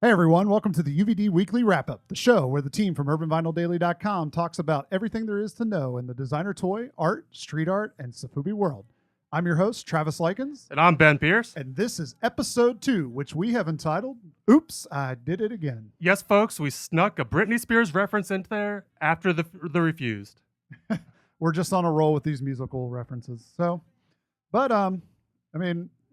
Hey everyone, welcome to the UVD Weekly Wrap-Up, the show where the team from UrbanVinylDaily.com talks about everything there is to know in the designer toy, art, street art, and Safubi world. I'm your host, Travis Likens. And I'm Ben Pierce. And this is episode 2, which we have entitled, Oops, I Did It Again. Yes, folks, we snuck a Britney Spears reference into there after the refused. We're just on a roll with these musical references. But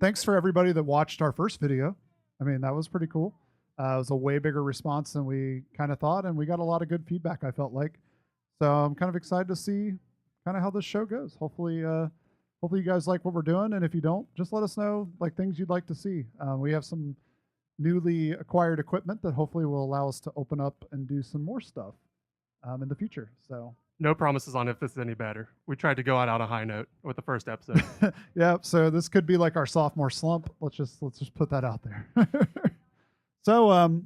thanks for everybody that watched our first video. That was pretty cool. It was a way bigger response than we kind of thought, and we got a lot of good feedback, I felt like. So I'm kind of excited to see kind of how this show goes. Hopefully you guys like what we're doing, and if you don't, just let us know like things you'd like to see. We have some newly acquired equipment that hopefully will allow us to open up and do some more stuff in the future. So no promises on if this is any better. We tried to go out on a high note with the first episode. Yeah, so this could be like our sophomore slump. Let's just put that out there. So,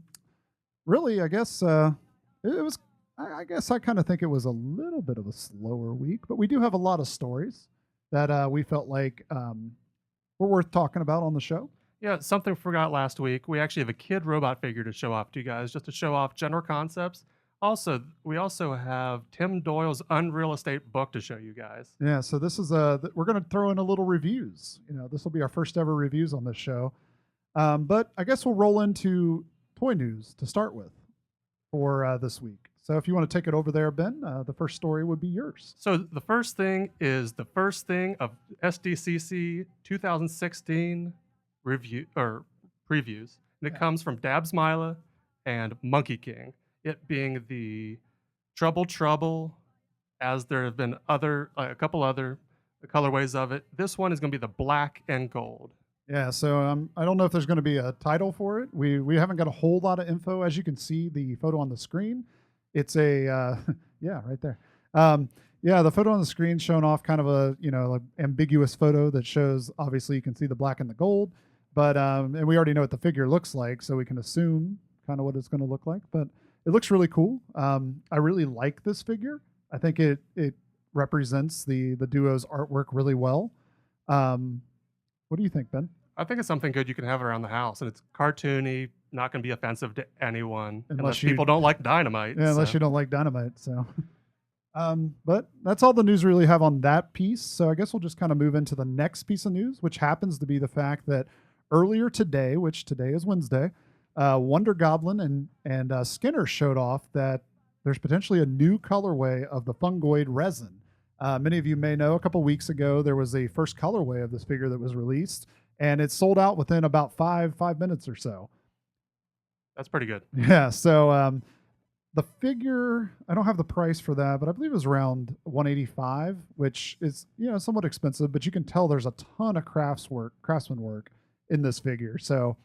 really, I guess it was. I guess I kind of think it was a little bit of a slower week, but we do have a lot of stories that we felt like were worth talking about on the show. Yeah, something we forgot last week. We actually have a Kidrobot figure to show off to you guys, just to show off general concepts. Also, we also have Tim Doyle's Unreal Estate book to show you guys. Yeah, so this is we're going to throw in a little reviews. This will be our first ever reviews on this show. But I guess we'll roll into toy news to start with for this week. So if you want to take it over there, Ben, the first story would be yours. So the first thing is the first thing of SDCC 2016 review or previews. And it comes from DabsMyla and Monkey King. It being the Trouble, as there have been a couple other colorways of it. This one is going to be the black and gold. Yeah, so I don't know if there's going to be a title for it. We haven't got a whole lot of info. As you can see, the photo on the screen, it's a yeah, right there. Yeah, the photo on the screen showing off kind of a like ambiguous photo that shows. Obviously, you can see the black and the gold, but and we already know what the figure looks like, so we can assume kind of what it's going to look like. But it looks really cool. I really like this figure. I think it represents the duo's artwork really well. What do you think, Ben? I think it's something good you can have around the house, and it's cartoony, not going to be offensive to anyone, unless people don't like dynamite. Yeah, unless you don't like dynamite. So, but that's all the news we really have on that piece. So I guess we'll just kind of move into the next piece of news, which happens to be the fact that earlier today, which today is Wednesday, Wonder Goblin and Skinner showed off that there's potentially a new colorway of the Fungoid resin. Many of you may know a couple weeks ago there was a first colorway of this figure that was released, and it sold out within about five minutes or so. That's pretty good. Yeah, so the figure, I don't have the price for that, but I believe it was around $185, which is somewhat expensive, but you can tell there's a ton of craftsman work in this figure. So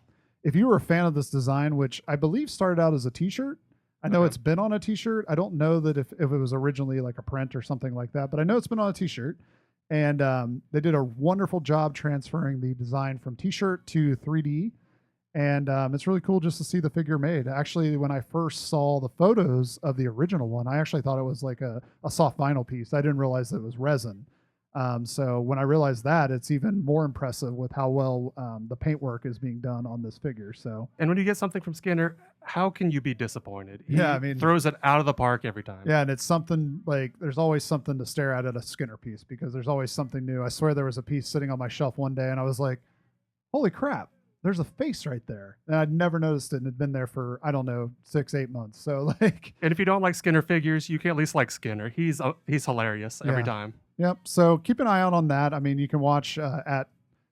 if you were a fan of this design, which I believe started out as a t-shirt, I know it's been on a t-shirt. I don't know that if it was originally like a print or something like that, but I know it's been on a t-shirt. And they did a wonderful job transferring the design from t-shirt to 3D. And it's really cool just to see the figure made. Actually, when I first saw the photos of the original one, I actually thought it was like a soft vinyl piece. I didn't realize that it was resin. So when I realized that, it's even more impressive with how well the paintwork is being done on this figure. So, and when you get something from Skinner, how can you be disappointed? He throws it out of the park every time. Yeah, and it's something like there's always something to stare at a Skinner piece because there's always something new. I swear there was a piece sitting on my shelf one day, and I was like, "Holy crap! There's a face right there." And I'd never noticed it, and it'd been there for 6-8 months. So and if you don't like Skinner figures, you can at least like Skinner. He's hilarious every time. Yep. So keep an eye out on that. You can watch at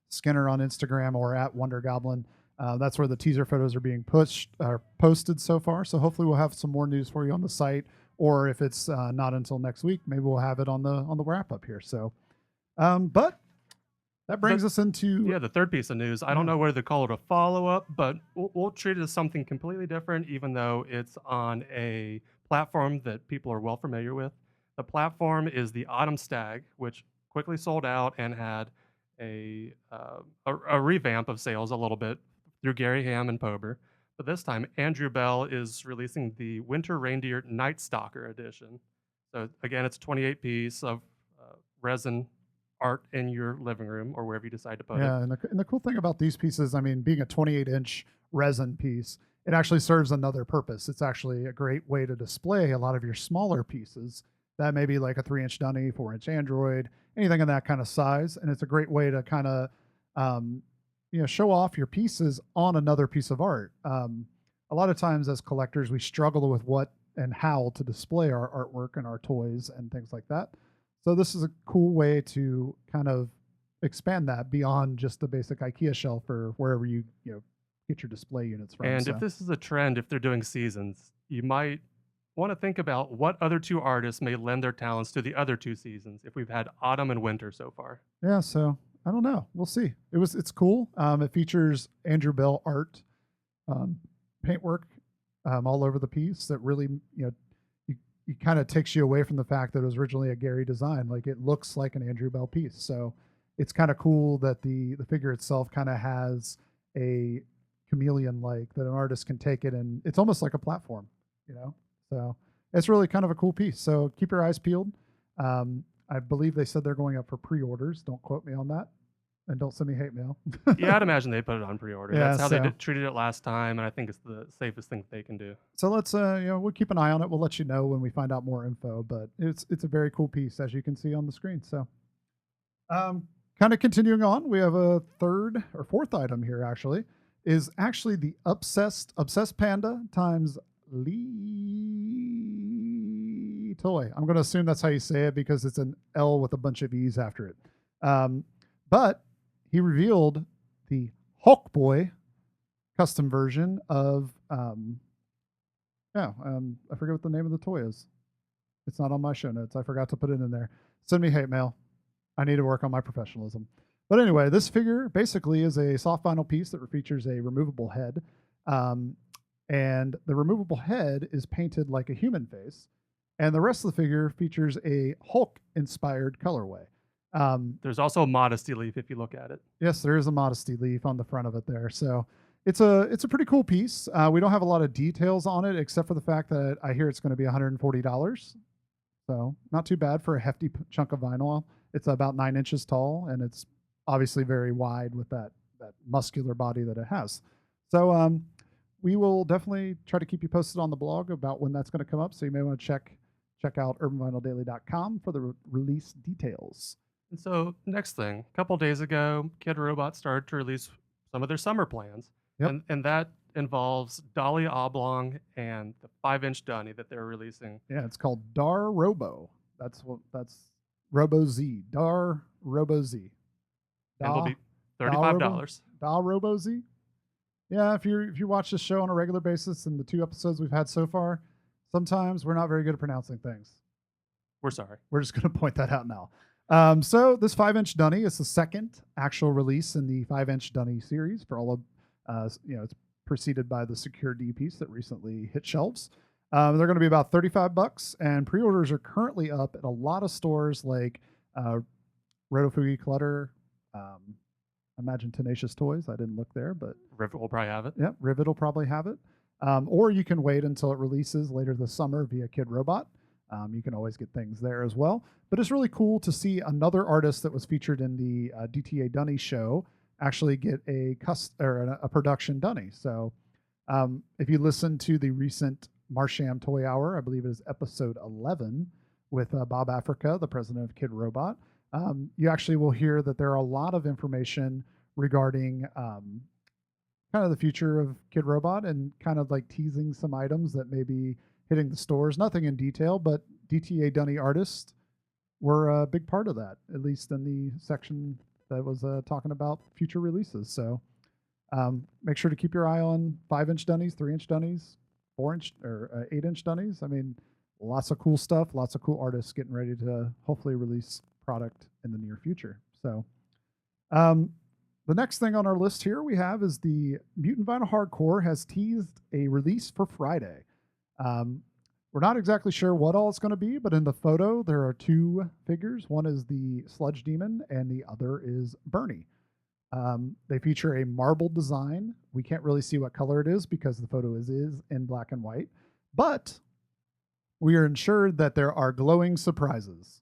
Skinner on Instagram or at Wonder Goblin. That's where the teaser photos are being posted so far. So hopefully we'll have some more news for you on the site, or if it's not until next week, maybe we'll have it on the wrap up here. So, but that brings us into the third piece of news. I don't know whether to call it a follow up, but we'll treat it as something completely different, even though it's on a platform that people are well familiar with. The platform is the Autumn Stag, which quickly sold out and had a revamp of sales a little bit through Gary Ham and Pober. But this time, Andrew Bell is releasing the Winter Reindeer Night Stalker edition. So again, it's a 28 piece of resin art in your living room or wherever you decide to put it. Yeah, and the cool thing about these pieces, being a 28-inch resin piece, it actually serves another purpose. It's actually a great way to display a lot of your smaller pieces that may be like a 3-inch Dunny, 4-inch Android, anything in that kind of size. And it's a great way to kind of, show off your pieces on another piece of art. A lot of times as collectors, we struggle with what and how to display our artwork and our toys and things like that. So this is a cool way to kind of expand that beyond just the basic IKEA shelf or wherever you get your display units from. And if this is a trend, if they're doing seasons, you might want to think about what other two artists may lend their talents to the other two seasons if we've had autumn and winter so far. Yeah, so I don't know. We'll see. It's cool. It features Andrew Bell art, paintwork all over the piece that really, you kind of takes you away from the fact that it was originally a Gary design. Like it looks like an Andrew Bell piece. So it's kind of cool that the figure itself kind of has a chameleon like that an artist can take it and it's almost like a platform, So it's really kind of a cool piece. So keep your eyes peeled. I believe they said they're going up for pre-orders. Don't quote me on that. And don't send me hate mail. Yeah, I'd imagine they put it on pre-order. Yeah, That's how they treated it last time, and I think it's the safest thing they can do. So let's, we'll keep an eye on it. We'll let you know when we find out more info. But it's a very cool piece, as you can see on the screen. So, kind of continuing on, we have a third or fourth item here. Actually, is actually the obsessed panda times Lee toy. I'm going to assume that's how you say it because it's an L with a bunch of E's after it. But he revealed the Hulk Boy custom version of, I forget what the name of the toy is. It's not on my show notes. I forgot to put it in there. Send me hate mail. I need to work on my professionalism. But anyway, this figure basically is a soft vinyl piece that features a removable head. And the removable head is painted like a human face. And the rest of the figure features a Hulk-inspired colorway. There's also a modesty leaf if you look at it. Yes, there is a modesty leaf on the front of it there. So it's a pretty cool piece. We don't have a lot of details on it except for the fact that I hear it's going to be $140. So not too bad for a hefty chunk of vinyl. It's about 9 inches tall, and it's obviously very wide with that muscular body that it has. So we will definitely try to keep you posted on the blog about when that's going to come up. So you may want to check out urbanvinyldaily.com for the release details. And so next thing, a couple days ago, Kidrobot started to release some of their summer plans. Yep. And that involves Dolly Oblong and the 5-inch Dunny that they're releasing. Yeah, it's called Dar Robo. That's Robo Z. Dar Robo Z. And it'll be $35. Dar Robo Z. Yeah, if you watch this show on a regular basis and the 2 episodes we've had so far, sometimes we're not very good at pronouncing things. We're sorry. We're just going to point that out now. So this 5-inch Dunny is the second actual release in the 5-inch Dunny series for all of, it's preceded by the Secure D piece that recently hit shelves. They're going to be about $35, and pre-orders are currently up at a lot of stores like Rotofugi Clutter, Imagine Tenacious Toys. I didn't look there, but Rivet will probably have it. Yeah, Rivet will probably have it. Or you can wait until it releases later this summer via Kidrobot. You can always get things there as well. But it's really cool to see another artist that was featured in the DTA Dunny show actually get a production Dunny. So if you listen to the recent Marsham Toy Hour, I believe it is episode 11 with Bob Africa, the president of Kidrobot, you actually will hear that there are a lot of information regarding kind of the future of Kidrobot and kind of like teasing some items that may be hitting the stores. Nothing in detail, but DTA Dunny artists were a big part of that, at least in the section that was talking about future releases. So make sure to keep your eye on 5-inch Dunnies, 3-inch Dunnies, 4-inch or 8-inch Dunnies. I mean, lots of cool stuff, lots of cool artists getting ready to hopefully release product in the near future. So the next thing on our list here we have is the Mutant Vinyl Hardcore has teased a release for Friday. We're not exactly sure what all it's going to be, but in the photo, there are 2 figures. One is the Sludge Demon, and the other is Bernie. They feature a marbled design. We can't really see what color it is because the photo is in black and white, but we are ensured that there are glowing surprises.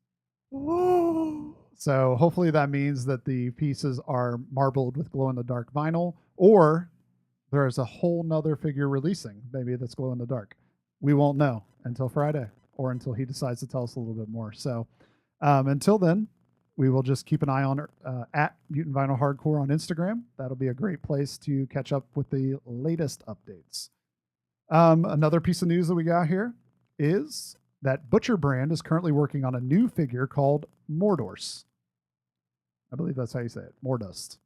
So hopefully that means that the pieces are marbled with glow-in-the-dark vinyl, or there is a whole nother figure releasing, maybe that's glow in the dark. We won't know until Friday or until he decides to tell us a little bit more. So until then, we will just keep an eye on at Mutant Vinyl Hardcore on Instagram. That'll be a great place to catch up with the latest updates. Another piece of news that we got here is that Butcher Brand is currently working on a new figure called Mordorse. I believe that's how you say it, Mordust.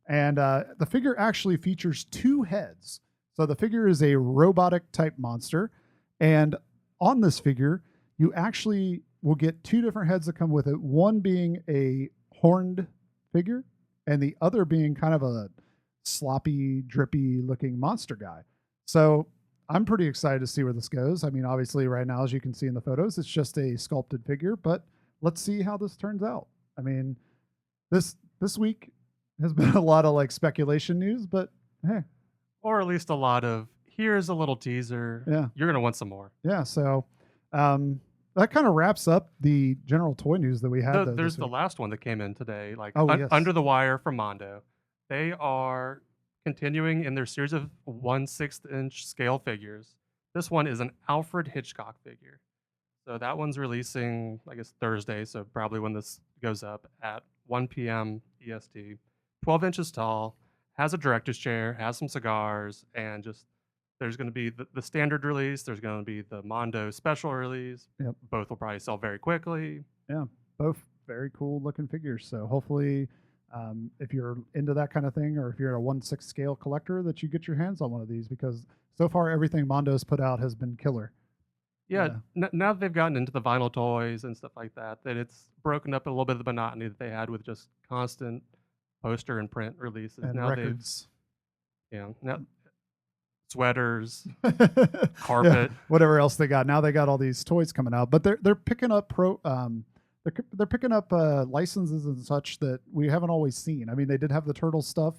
And the figure actually features 2 heads. So the figure is a robotic type monster. And on this figure, you actually will get 2 different heads that come with it. One being a horned figure, and the other being kind of a sloppy, drippy looking monster guy. So I'm pretty excited to see where this goes. I mean, obviously, right now, as you can see in the photos, it's just a sculpted figure, but let's see how this turns out. I mean, this week has been a lot of like speculation news, but hey. Or at least a lot of, here's a little teaser. Yeah. You're going to want some more. Yeah. So that kind of wraps up the general toy news that we had. There's the last one that came in today, like yes. Under the Wire from Mondo. They are continuing in their series of 1/6 inch scale figures. This one is an Alfred Hitchcock figure. So that one's releasing, I guess, Thursday. So probably when this goes up at 1 p.m. EST. 12 inches tall, has a director's chair, has some cigars, and just there's going to be the standard release. There's going to be the Mondo special release. Yep. Both will probably sell very quickly. Yeah, both very cool looking figures. So hopefully, if you're into that kind of thing, or if you're a 1/6 scale collector, that you get your hands on one of these, because so far everything Mondo's put out has been killer. Yeah, now that they've gotten into the vinyl toys and stuff like that, that it's broken up a little bit of the monotony that they had with just constant poster and print releases. And now records. now sweaters, carpet, whatever else they got. Now they got all these toys coming out, but they're picking up they're picking up licenses and such that we haven't always seen. I mean, they did have the turtle stuff,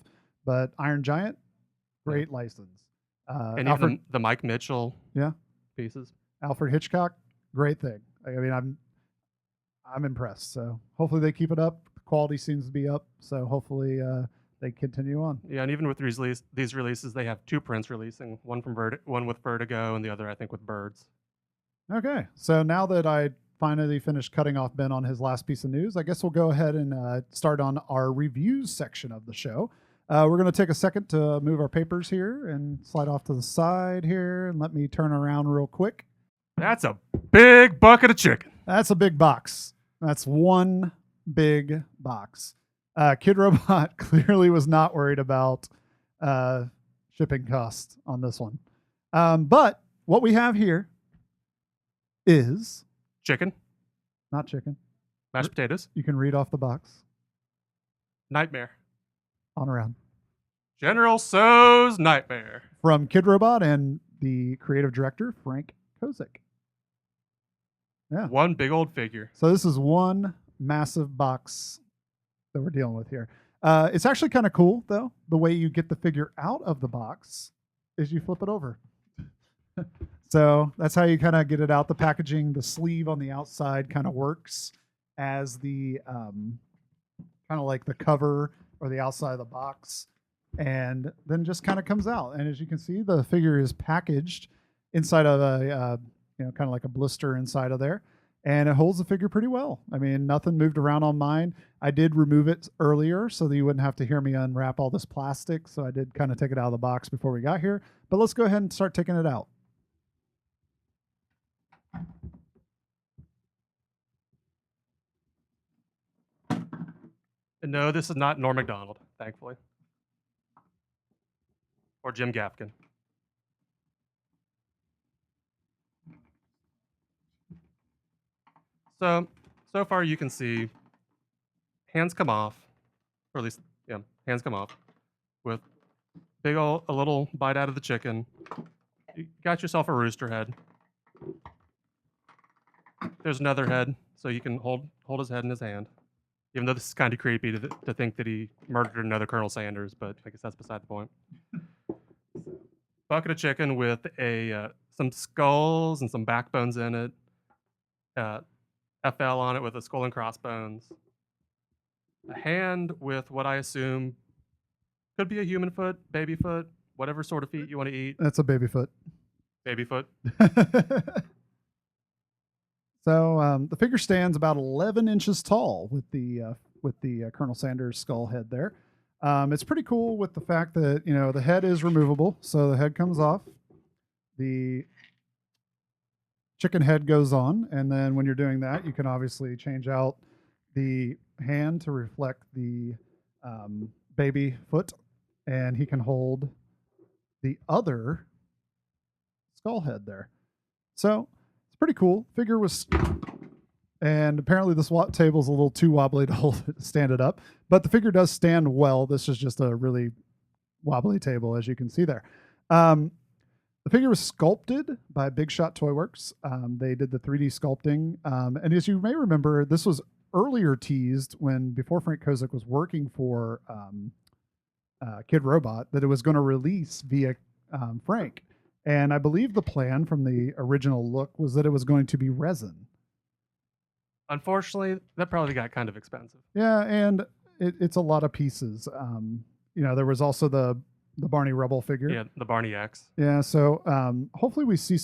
but Iron Giant, great license. And even the Mike Mitchell pieces. Alfred Hitchcock, great thing. I mean, I'm impressed. So hopefully they keep it up. The quality seems to be up. So hopefully they continue on. Yeah, and even with these releases, they have 2 prints releasing. One from one with Vertigo, and the other, I think, with Birds. Okay, so now that I finally finished cutting off Ben on his last piece of news, I guess we'll go ahead and start on our reviews section of the show. We're going to take a second to move our papers here and slide off to the side here, and let me turn around real quick. That's a big bucket of chicken. That's a big box. That's one big box. Kidrobot clearly was not worried about shipping costs on this one. But what we have here is chicken. Not chicken. Mashed potatoes. You can read off the box. Nightmare. On around. General So's Nightmare. From Kidrobot and the creative director, Frank Kozik. Yeah. One big old figure. So this is one massive box that we're dealing with here. It's actually kind of cool, though. The way you get the figure out of the box is you flip it over. So that's how you kind of get it out. The packaging, the sleeve on the outside kind of works as the kind of like the cover or the outside of the box, and then just kind of comes out. And as you can see, the figure is packaged inside of a kind of like a blister inside of there, and it holds the figure pretty well. I mean, nothing moved around on mine. I did remove it earlier so that you wouldn't have to hear me unwrap all this plastic. So I did kind of take it out of the box before we got here, but let's go ahead and start taking it out. And no, this is not Norm Macdonald, thankfully. Or Jim Gaffigan. So far you can see hands come off, or at least, hands come off with a little bite out of the chicken. You got yourself a rooster head. There's another head, so you can hold his head in his hand. Even though this is kind of creepy to think that he murdered another Colonel Sanders, but I guess that's beside the point. Bucket of chicken with some skulls and some backbones in it. FL on it with a skull and crossbones. A hand with what I assume could be a human foot, baby foot, whatever sort of feet you want to eat. That's a baby foot. Baby foot. So the figure stands about 11 inches tall with the Colonel Sanders skull head there. It's pretty cool with the fact that the head is removable, so the head comes off, the chicken head goes on, and then when you're doing that, you can obviously change out the hand to reflect the baby foot, and he can hold the other skull head there. So it's pretty cool. Figure was, and apparently this table is a little too wobbly to stand it up, but the figure does stand well. This is just a really wobbly table, as you can see there. The figure was sculpted by Big Shot Toy Works. They did the 3D sculpting, and as you may remember, this was earlier teased before Frank Kozik was working for Kidrobot, that it was going to release via Frank. And I believe the plan from the original look was that it was going to be resin. Unfortunately, that probably got kind of expensive. Yeah, and it's a lot of pieces. There was also the Barney Rubble figure. Yeah, the Barney X. Yeah, so hopefully we see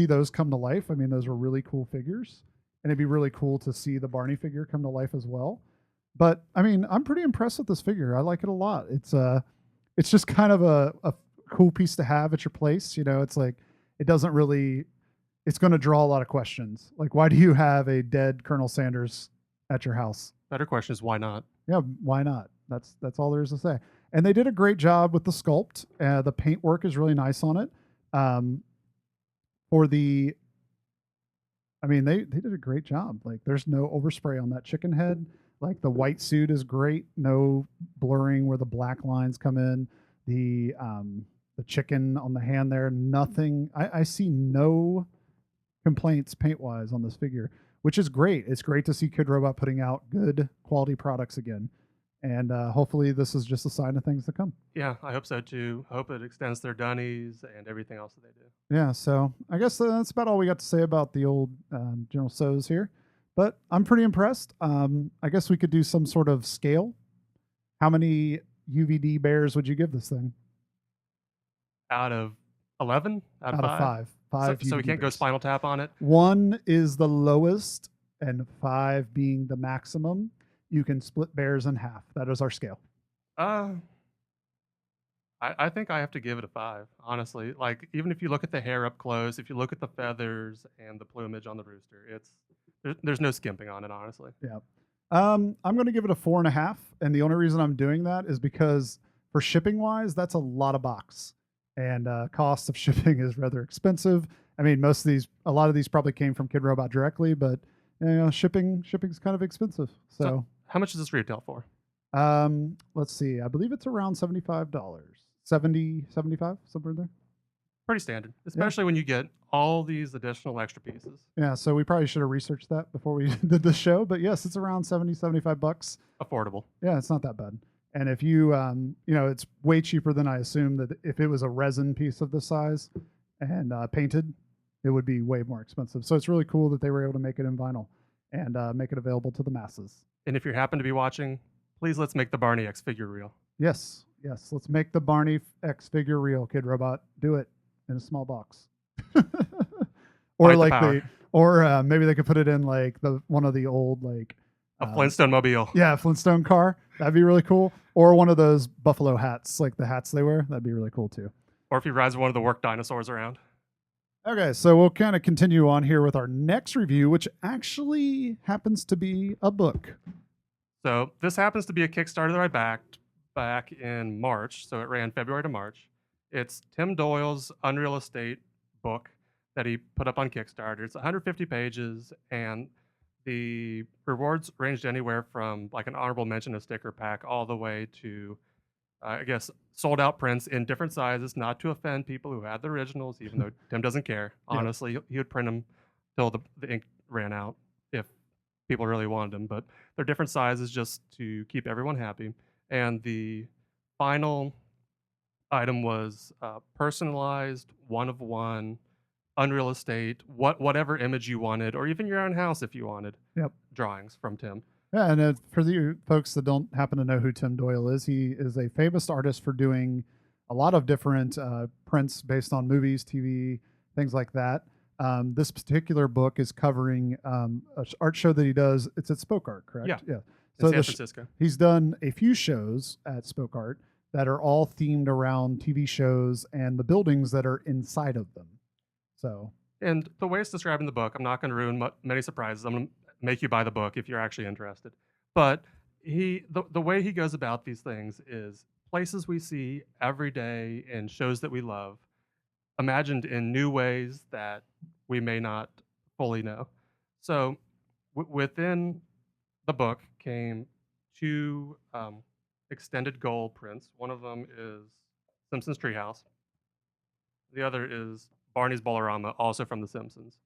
those come to life. I mean, those were really cool figures, and it'd be really cool to see the Barney figure come to life as well. But I mean, I'm pretty impressed with this figure. I like it a lot. It's just kind of a cool piece to have at your place. It's like it's going to draw a lot of questions. Like, why do you have a dead Colonel Sanders at your house? Better question is, why not? Yeah, why not? That's all there is to say. And they did a great job with the sculpt. The paint work is really nice on it. They did a great job. Like, there's no overspray on that chicken head. Like, the white suit is great. No blurring where the black lines come in. The chicken on the hand there, nothing. I see no complaints paint-wise on this figure, which is great. It's great to see Kidrobot putting out good quality products again. And hopefully this is just a sign of things to come. Yeah, I hope so too. I hope it extends their Dunnies and everything else that they do. Yeah, so I guess that's about all we got to say about the old General So's here. But I'm pretty impressed. I guess we could do some sort of scale. How many UVD bears would you give this thing? Out of 11? Out of 5? Five. So we can't go Spinal Tap on it? 1 is the lowest, and 5 being the maximum. You can split bears in half. That is our scale. I think I have to give it a 5, honestly. Like, even if you look at the hair up close, if you look at the feathers and the plumage on the rooster, there's no skimping on it, honestly. Yeah. I'm going to give it a 4.5, and the only reason I'm doing that is because for shipping wise, that's a lot of box, and cost of shipping is rather expensive. I mean, a lot of these probably came from Kidrobot directly, but shipping's kind of expensive. So how much does this retail for? Let's see. I believe it's around $75. 70, 75, somewhere in there. Pretty standard, especially when you get all these additional extra pieces. Yeah, so we probably should have researched that before we did the show. But yes, it's around 70, 75 bucks. Affordable. Yeah, it's not that bad. And if you, it's way cheaper than I assumed that if it was a resin piece of this size and painted, it would be way more expensive. So it's really cool that they were able to make it in vinyl and make it available to the masses. And if you happen to be watching, please let's make the Barney X figure real. Yes, let's make the Barney X figure real, Kidrobot. Do it in a small box. Or maybe they could put it in like one of the old a Flintstone mobile. Yeah, Flintstone car. That'd be really cool. Or one of those buffalo hats, like the hats they wear. That'd be really cool too. Or if he rides one of the work dinosaurs around. Okay, so we'll kind of continue on here with our next review, which actually happens to be a book. So this happens to be a Kickstarter that I backed back in March. So it ran February to March. It's Tim Doyle's Unreal Estate book that he put up on Kickstarter. It's 150 pages, and the rewards ranged anywhere from like an honorable mention, a sticker pack, all the way to, I guess, sold out prints in different sizes, not to offend people who had the originals, even though Tim doesn't care. Honestly, he would print them till the ink ran out if people really wanted them. But they're different sizes just to keep everyone happy. And the final item was personalized, one of one, Unreal Estate, whatever image you wanted, or even your own house if you wanted. Drawings from Tim. Yeah, and for the folks that don't happen to know who Tim Doyle is, he is a famous artist for doing a lot of different prints based on movies, TV, things like that. This particular book is covering an art show that he does. It's at Spoke Art, correct? Yeah. Yeah. In So San Francisco. he's done a few shows at Spoke Art that are all themed around TV shows and the buildings that are inside of them. So, And the way it's described in the book, I'm not going to ruin many surprises. I'm going to make you buy the book if you're actually interested. But the way he goes about these things is places we see every day in shows that we love, imagined in new ways that we may not fully know. So within the book came two extended goal prints. One of them is Simpsons Treehouse. The other is Barney's Bolorama, also from The Simpsons.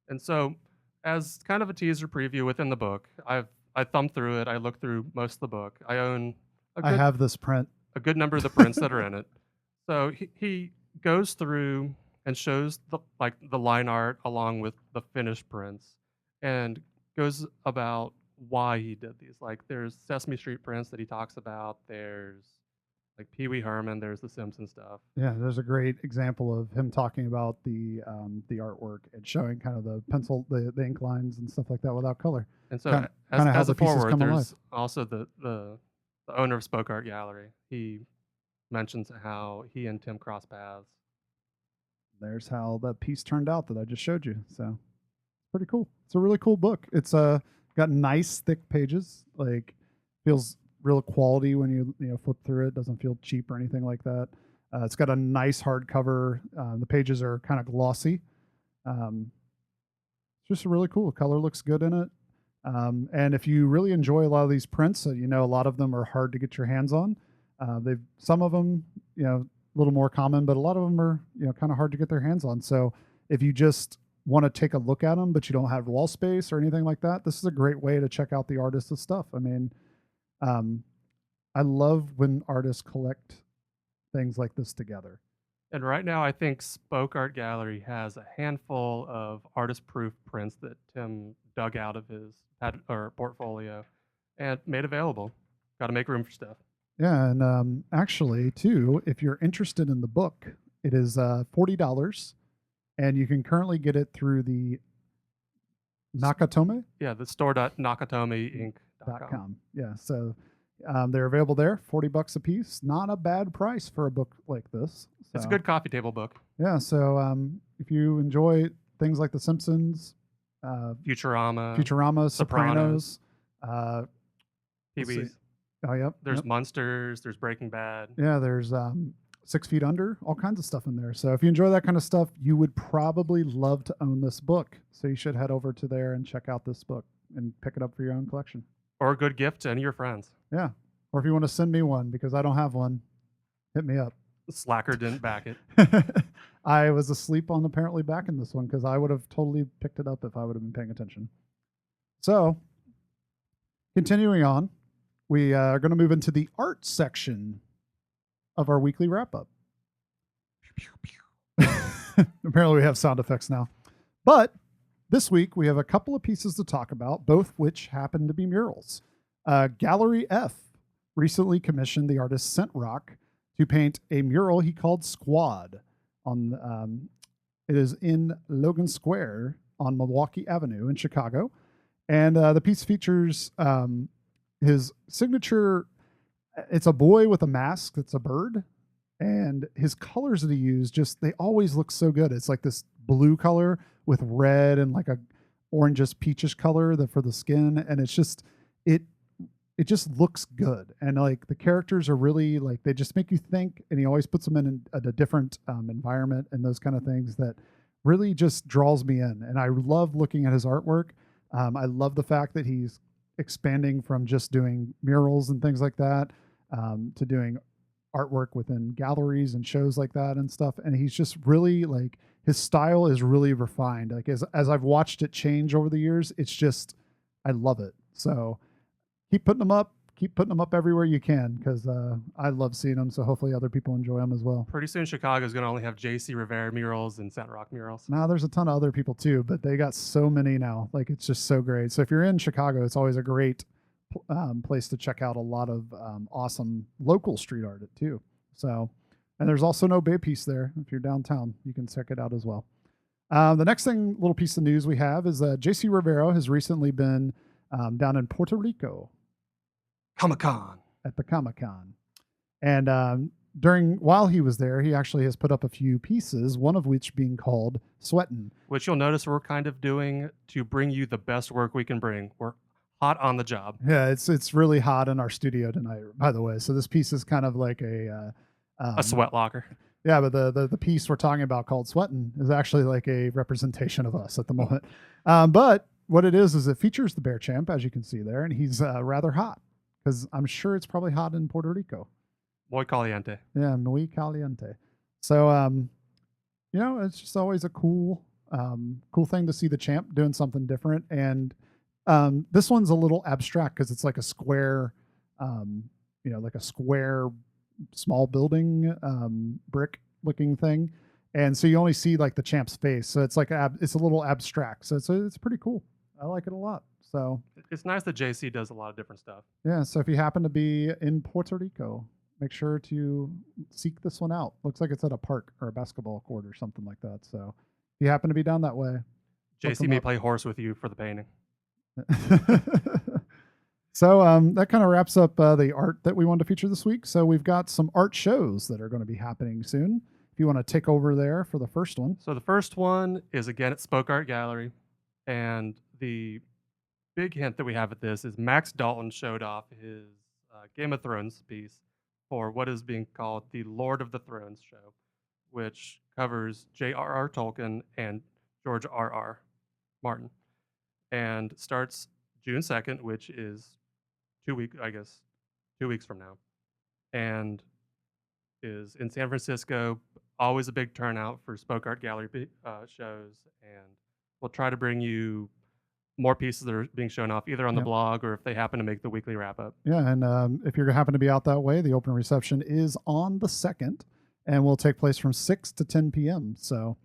And so, as kind of a teaser preview within the book, I thumbed through it. I looked through most of the book. I own I have this print. a good number of the prints that are in it. So he goes through and shows the line art along with the finished prints, and goes about why he did these. Like there's Sesame Street prints that he talks about. There's like Pee Wee Herman. There's the Simpson stuff. Yeah, there's a great example of him talking about the artwork and showing kind of the pencil, the ink lines and stuff like that without color. And so Kinda how as the a pieces forward, come alive. there's also the owner of Spoke Art Gallery. He mentions how he and Tim cross paths. There's how the piece turned out that I just showed you. So pretty cool. It's a really cool book. It's got nice thick pages. Like feels real quality when you flip through it. Doesn't feel cheap or anything like that. It's got a nice hardcover. The pages are kind of glossy. It's just really cool. Color looks good in it. And if you really enjoy a lot of these prints, a lot of them are hard to get your hands on. Some of them, a little more common, but a lot of them are, kind of hard to get their hands on. So if you just want to take a look at them, but you don't have wall space or anything like that, this is a great way to check out the artist's stuff. I mean, I love when artists collect things like this together. And right now, I think Spoke Art Gallery has a handful of artist-proof prints that Tim dug out of his portfolio and made available. Got to make room for stuff. Yeah, and actually, too, if you're interested in the book, it is $40, and you can currently get it through the Nakatome. Yeah, the store.nakatomeinc.com. Yeah, so they're available there, $40 a piece. Not a bad price for a book like this. So, It's a good coffee table book. Yeah, so if you enjoy things like The Simpsons, Futurama, Sopranos, Pee-wee's. Oh, yep. There's Munsters. There's Breaking Bad. Yeah, there's 6 Feet Under, all kinds of stuff in there. So if you enjoy that kind of stuff, you would probably love to own this book. So you should head over to there and check out this book and pick it up for your own collection. Or a good gift to any of your friends. Yeah. Or if you want to send me one because I don't have one, hit me up. Slacker didn't back it. I was asleep on apparently backing this one because I would have totally picked it up if I would have been paying attention. So continuing on, we are going to move into the art section of our weekly wrap-up. Apparently we have sound effects now. But this week we have a couple of pieces to talk about, both which happen to be murals. Gallery F recently commissioned the artist Scent Rock to paint a mural he called Squad. It is in Logan Square on Milwaukee Avenue in Chicago. And the piece features his signature. It's a boy with a mask that's a bird. And his colors that he used, they always look so good. It's like this blue color with red and like a orangish peachish color for the skin. And it's just, it just looks good. And like the characters are really like, they just make you think, and he always puts them in a different environment and those kind of things that really just draws me in. And I love looking at his artwork. I love the fact that he's expanding from just doing murals and things like that to doing artwork within galleries and shows like that and stuff. And he's just really like, his style is really refined. Like as I've watched it change over the years, it's just, I love it. So keep putting them up everywhere you can, because I love seeing them. So hopefully other people enjoy them as well. Pretty soon Chicago's going to only have J.C. Rivera murals and Scent Rock murals. Now there's a ton of other people too, but they got so many now. Like it's just so great. So if you're in Chicago, it's always a great place to check out a lot of awesome local street art too. So And there's also no Bay piece there. If you're downtown, you can check it out as well. The next little piece of news we have is JC Rivero has recently been down in Puerto Rico Comic-Con. at the Comic-Con. And while he was there, he actually has put up a few pieces, one of which being called Sweatin'. Which you'll notice we're kind of doing to bring you the best work we can bring. We're hot on the job. Yeah, it's really hot in our studio tonight, by the way. So this piece is kind of like a sweat locker. Yeah, but the piece we're talking about called Sweatin' is actually like a representation of us at the moment. But what it is it features the Bear Champ, as you can see there, and he's rather hot because I'm sure it's probably hot in Puerto Rico. Muy caliente. Yeah, muy caliente. So, it's just always a cool thing to see the champ doing something different. And this one's a little abstract because it's like a square, like a square small building brick looking thing. And so you only see like the champ's face. So it's like it's a little abstract. So it's pretty cool. I like it a lot. So it's nice that JC does a lot of different stuff. Yeah. So if you happen to be in Puerto Rico, make sure to seek this one out. Looks like it's at a park or a basketball court or something like that. So if you happen to be down that way, JC may play horse with you for the painting. So that kind of wraps up the art that we wanted to feature this week. So we've got some art shows that are going to be happening soon. If you want to take over there for the first one. So the first one is again at Spoke Art Gallery. And the big hint that we have at this is Max Dalton showed off his Game of Thrones piece for what is being called the Lord of the Thrones show, which covers J.R.R. Tolkien and George R.R. Martin, and starts June 2nd, which is 2 weeks from now, and is in San Francisco. Always a big turnout for Spoke Art Gallery shows, and we'll try to bring you more pieces that are being shown off either on the blog or if they happen to make the weekly wrap-up. Yeah, and if you happen to be out that way, the open reception is on the 2nd and will take place from 6 to 10 p.m. So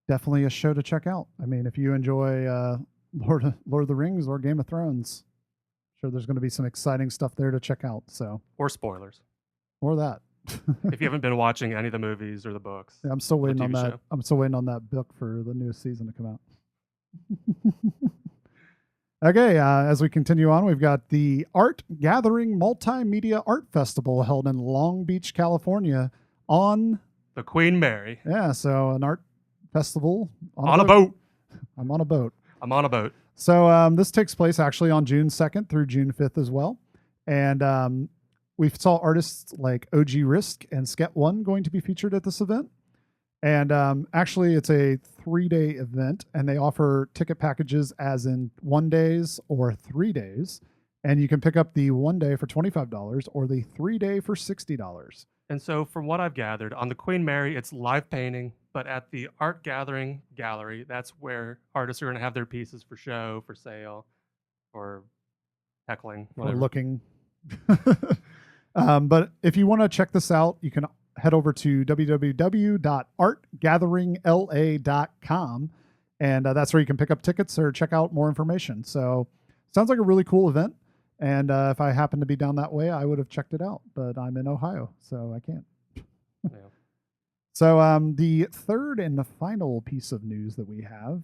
definitely a show to check out. I mean, if you enjoy Lord of the Rings or Game of Thrones, sure there's going to be some exciting stuff there to check out. So or spoilers. Or that. If you haven't been watching any of the movies or the books. Yeah, I'm still waiting on that. Show. I'm still waiting on that book for the newest season to come out. Okay, as we continue on, we've got the Art Gathering Multimedia Art Festival held in Long Beach, California on the Queen Mary. Yeah, so an art festival on a boat. I'm on a boat. I'm on a boat. So this takes place actually on June 2nd through June 5th as well. And we saw artists like OG Risk and Sket One going to be featured at this event. And actually, it's a 3-day event, and they offer ticket packages as in 1 days or 3 days. And you can pick up the 1 day for $25 or the 3-day for $60. And so from what I've gathered, on the Queen Mary, it's live painting. But at the Art Gathering Gallery, that's where artists are going to have their pieces for show, for sale, or heckling, whatever. Or looking. But if you want to check this out, you can head over to www.artgatheringla.com, and that's where you can pick up tickets or check out more information. So sounds like a really cool event, and if I happened to be down that way, I would have checked it out, but I'm in Ohio, so I can't. Yeah. So the third and the final piece of news that we have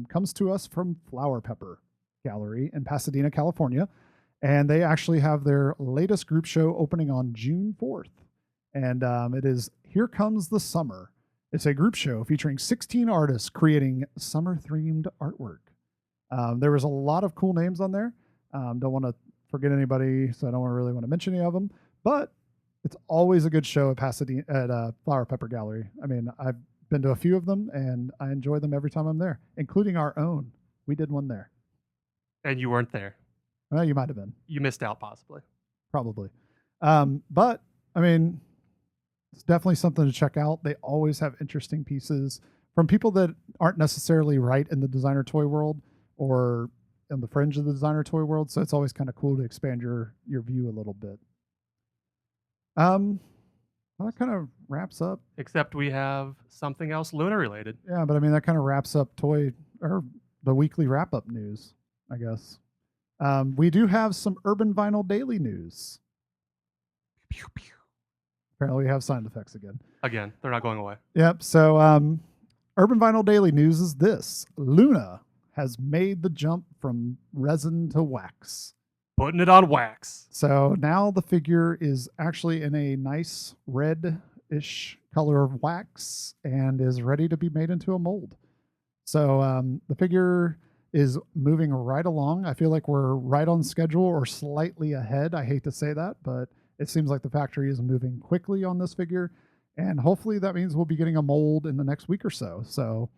comes to us from Flower Pepper Gallery in Pasadena, California, and they actually have their latest group show opening on June 4th. And it is Here Comes the Summer. It's a group show featuring 16 artists creating summer-themed artwork. There was a lot of cool names on there. Don't want to forget anybody, so I don't really want to mention any of them. But it's always a good show at Pasadena at Flower Pepper Gallery. I mean, I've been to a few of them, and I enjoy them every time I'm there, including our own. We did one there. And you weren't there. Well, you might have been. You missed out, possibly. Probably. But, I mean, it's definitely something to check out. They always have interesting pieces from people that aren't necessarily right in the designer toy world or in the fringe of the designer toy world. So it's always kind of cool to expand your view a little bit. Well, that kind of wraps up. Except we have something else lunar related. Yeah, but I mean, that kind of wraps up the weekly wrap-up news, I guess. We do have some Urban Vinyl Daily news. Pew, pew. Apparently we have sound effects again. Again, they're not going away. Yep. So Urban Vinyl Daily News is this. Luna has made the jump from resin to wax. Putting it on wax. So now the figure is actually in a nice red-ish color of wax and is ready to be made into a mold. So the figure is moving right along. I feel like we're right on schedule or slightly ahead. I hate to say that, but it seems like the factory is moving quickly on this figure. And hopefully that means we'll be getting a mold in the next week or so. So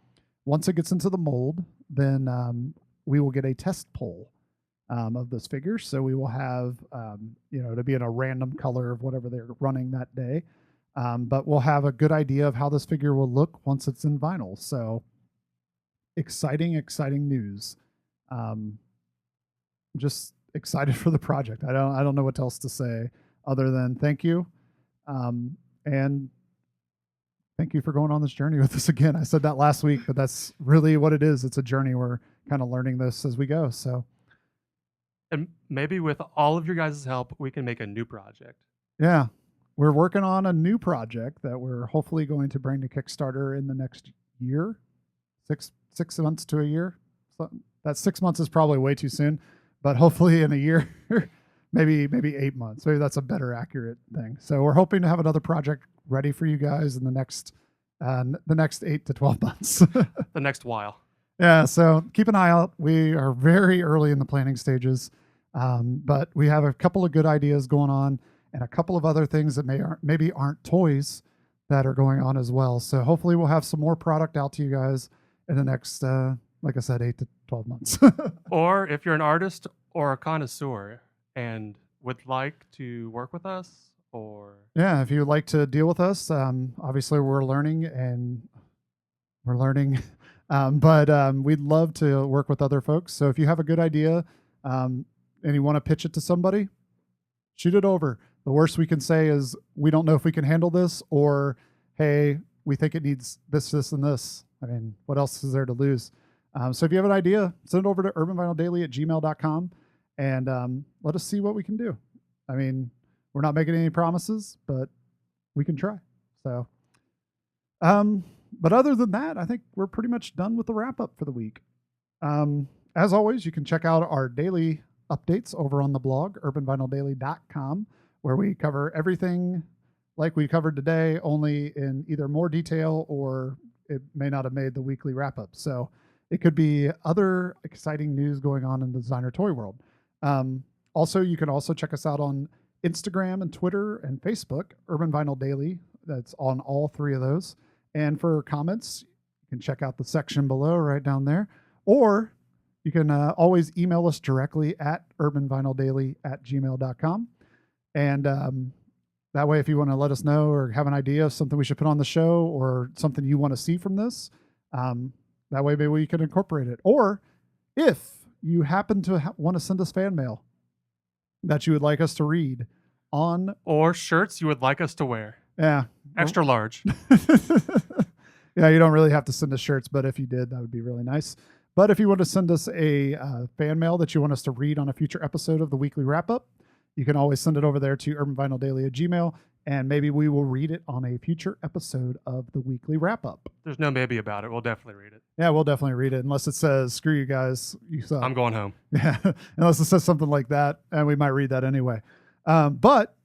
once it gets into the mold, then we will get a test pull of this figure. So we will have, to be in a random color of whatever they're running that day. But we'll have a good idea of how this figure will look once it's in vinyl. So exciting news. Just excited for the project. I don't know what else to say other than thank you. And thank you for going on this journey with us again. I said that last week, but that's really what it is. It's a journey. We're kind of learning this as we go. So, and maybe with all of your guys' help, we can make a new project. Yeah, we're working on a new project that we're hopefully going to bring to Kickstarter in the next year, six months to a year. So that 6 months is probably way too soon, but hopefully in a year, maybe 8 months. Maybe that's a better accurate thing. So we're hoping to have another project ready for you guys in the next 8 to 12 months. The next while. Yeah, so keep an eye out. We are very early in the planning stages, but we have a couple of good ideas going on and a couple of other things that maybe aren't toys that are going on as well. So hopefully we'll have some more product out to you guys in the next, like I said, 8 to 12 months. Or if you're an artist or a connoisseur and would like to work with us, or yeah, if you'd like to deal with us, obviously we're learning, but we'd love to work with other folks. So if you have a good idea and you want to pitch it to somebody, shoot it over. The worst we can say is we don't know if we can handle this, or hey, we think it needs this, and this. I mean, what else is there to lose? So if you have an idea, send it over to urbanvinyldaily@gmail.com and let us see what we can do. I mean, we're not making any promises, but we can try. So, but other than that, I think we're pretty much done with the wrap up for the week. As always, you can check out our daily updates over on the blog, urbanvinyldaily.com, where we cover everything like we covered today, only in either more detail or it may not have made the weekly wrap up. So it could be other exciting news going on in the designer toy world. Also, you can also check us out on Instagram and Twitter and Facebook, Urban Vinyl Daily. That's on all three of those. And for comments, you can check out the section below right down there. Or you can always email us directly at urbanvinyldaily@gmail.com. And that way, if you want to let us know or have an idea of something we should put on the show or something you want to see from this, that way maybe we can incorporate it. Or if you happen to want to send us fan mail that you would like us to read on, or shirts you would like us to wear. Yeah. Extra large. Yeah, you don't really have to send us shirts, but if you did, that would be really nice. But if you want to send us a fan mail that you want us to read on a future episode of the weekly wrap-up, you can always send it over there to urbanvinyldaily@gmail, and maybe we will read it on a future episode of the weekly wrap-up. There's no maybe about it. We'll definitely read it. Yeah, we'll definitely read it, unless it says, screw you guys, you suck. I'm going home. Yeah, unless it says something like that, and we might read that anyway. But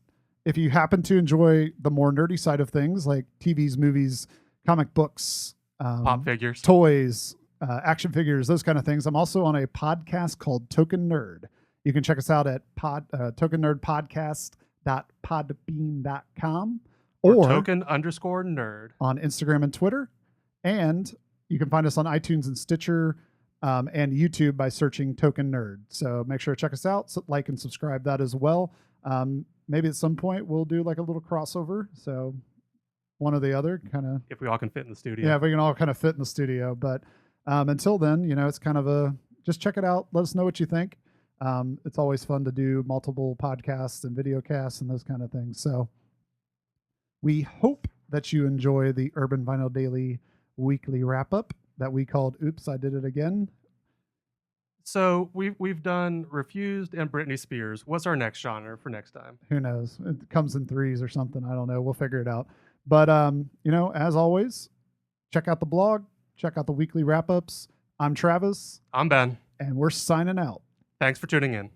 if you happen to enjoy the more nerdy side of things, like TVs, movies, comic books, pop figures, toys, action figures, those kind of things, I'm also on a podcast called Token Nerd. You can check us out at tokennerdpodcast.podbean.com or token_nerd on Instagram and Twitter. And you can find us on iTunes and Stitcher and YouTube by searching Token Nerd. So make sure to check us out, like and subscribe that as well. Maybe at some point we'll do like a little crossover. So one or the other, kind of. If we all can fit in the studio. Yeah, if we can all kind of fit in the studio. But until then, it's kind of just check it out. Let us know what you think. It's always fun to do multiple podcasts and video casts and those kind of things. So we hope that you enjoy the Urban Vinyl Daily weekly wrap-up that we called Oops, I Did It Again. So we've done Refused and Britney Spears. What's our next genre for next time? Who knows? It comes in threes or something. I don't know. We'll figure it out. But as always, check out the blog, check out the weekly wrap-ups. I'm Travis, I'm Ben. and we're signing out. Thanks for tuning in.